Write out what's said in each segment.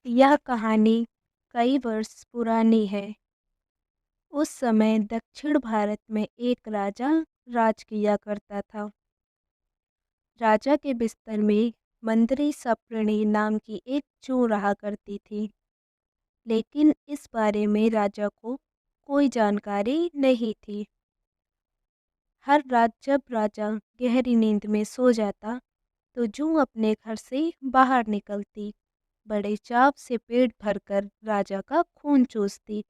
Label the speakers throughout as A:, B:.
A: यह कहानी कई वर्ष पुरानी है। उस समय दक्षिण भारत में एक राजा राज किया करता था। राजा के बिस्तर में मंत्री सप्तऋणी नाम की एक चूँ रहा करती थी, लेकिन इस बारे में राजा को कोई जानकारी नहीं थी। हर रात जब राजा गहरी नींद में सो जाता, तो जूँ अपने घर से बाहर निकलती, बड़े चाव से पेट भरकर राजा का खून चूसती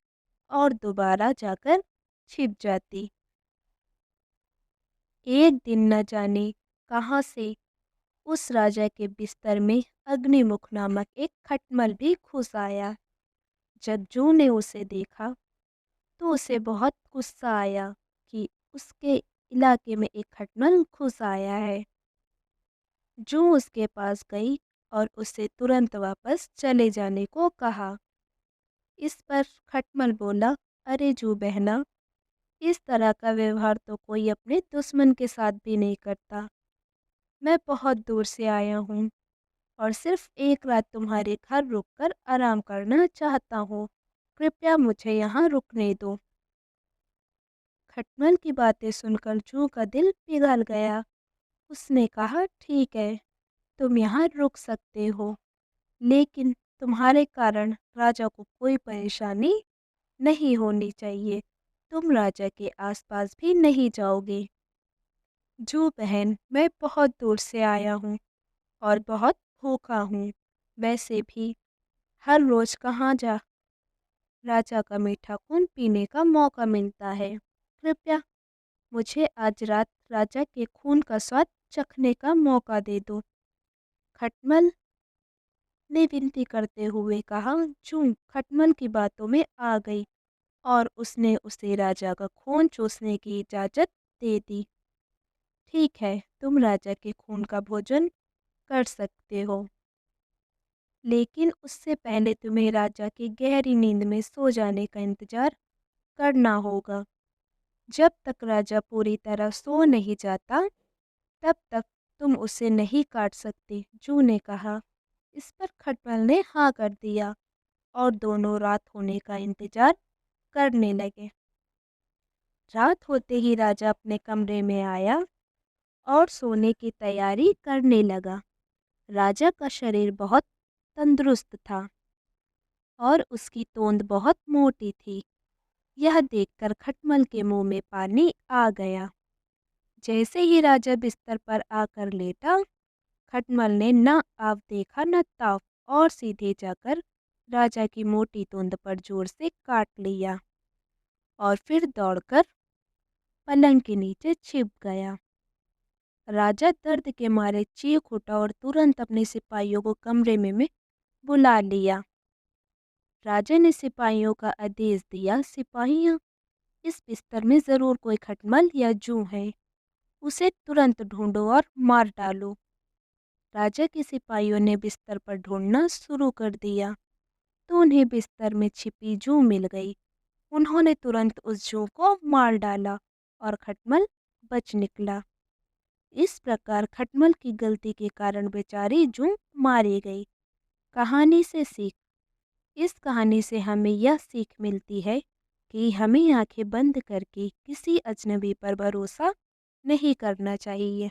A: और दोबारा जाकर छिप जाती। एक दिन न जाने कहाँ से उस राजा के बिस्तर में अग्निमुख नामक एक खटमल भी घुस आया। जब जू ने उसे देखा तो उसे बहुत गुस्सा आया कि उसके इलाके में एक खटमल घुस आया है। जू उसके पास गई और उसे तुरंत वापस चले जाने को कहा। इस पर खटमल बोला, अरे जू बहना, इस तरह का व्यवहार तो कोई अपने दुश्मन के साथ भी नहीं करता। मैं बहुत दूर से आया हूँ और सिर्फ एक रात तुम्हारे घर रुककर आराम करना चाहता हूँ। कृपया मुझे यहाँ रुकने दो। खटमल की बातें सुनकर जू का दिल पिघल गया। उसने कहा, ठीक है, तुम यहाँ रुक सकते हो, लेकिन तुम्हारे कारण राजा को कोई परेशानी नहीं होनी चाहिए। तुम राजा के आसपास भी नहीं जाओगे। जू बहन, मैं बहुत दूर से आया हूँ और बहुत भूखा हूँ। वैसे भी हर रोज कहाँ जा राजा का मीठा खून पीने का मौका मिलता है। कृपया मुझे आज रात राजा के खून का स्वाद चखने का मौका दे दो। खटमल ने विनती करते हुए कहा। जू खटमल की बातों में आ गई और उसने उसे राजा का खून चूसने की इजाज़त दे दी। ठीक है, तुम राजा के खून का भोजन कर सकते हो, लेकिन उससे पहले तुम्हें राजा की गहरी नींद में सो जाने का इंतजार करना होगा। जब तक राजा पूरी तरह सो नहीं जाता, तब तक तुम उसे नहीं काट सकते, जू ने कहा। इस पर खटमल ने हाँ कर दिया और दोनों रात होने का इंतजार करने लगे। रात होते ही राजा अपने कमरे में आया और सोने की तैयारी करने लगा। राजा का शरीर बहुत तंदुरुस्त था और उसकी तोंद बहुत मोटी थी। यह देखकर खटमल के मुंह में पानी आ गया। जैसे ही राजा बिस्तर पर आकर लेटा, खटमल ने न आव देखा न ताव और सीधे जाकर राजा की मोटी तोंद पर जोर से काट लिया और फिर दौड़कर पलंग के नीचे छिप गया। राजा दर्द के मारे चीख उठा और तुरंत अपने सिपाहियों को कमरे में बुला लिया। राजा ने सिपाहियों का आदेश दिया, सिपाहियों, इस बिस्तर में जरूर कोई खटमल या जू है, उसे तुरंत ढूंढो और मार डालो। राजा के सिपाहियों ने बिस्तर पर ढूंढना शुरू कर दिया, तो उन्हें बिस्तर में छिपी जू मिल गई। उन्होंने तुरंत उस जू को मार डाला और खटमल बच निकला। इस प्रकार खटमल की गलती के कारण बेचारी जू मारी गई। कहानी से सीख। इस कहानी से हमें यह सीख मिलती है कि हमें आंखें बंद करके किसी अजनबी पर भरोसा नहीं करना चाहिए।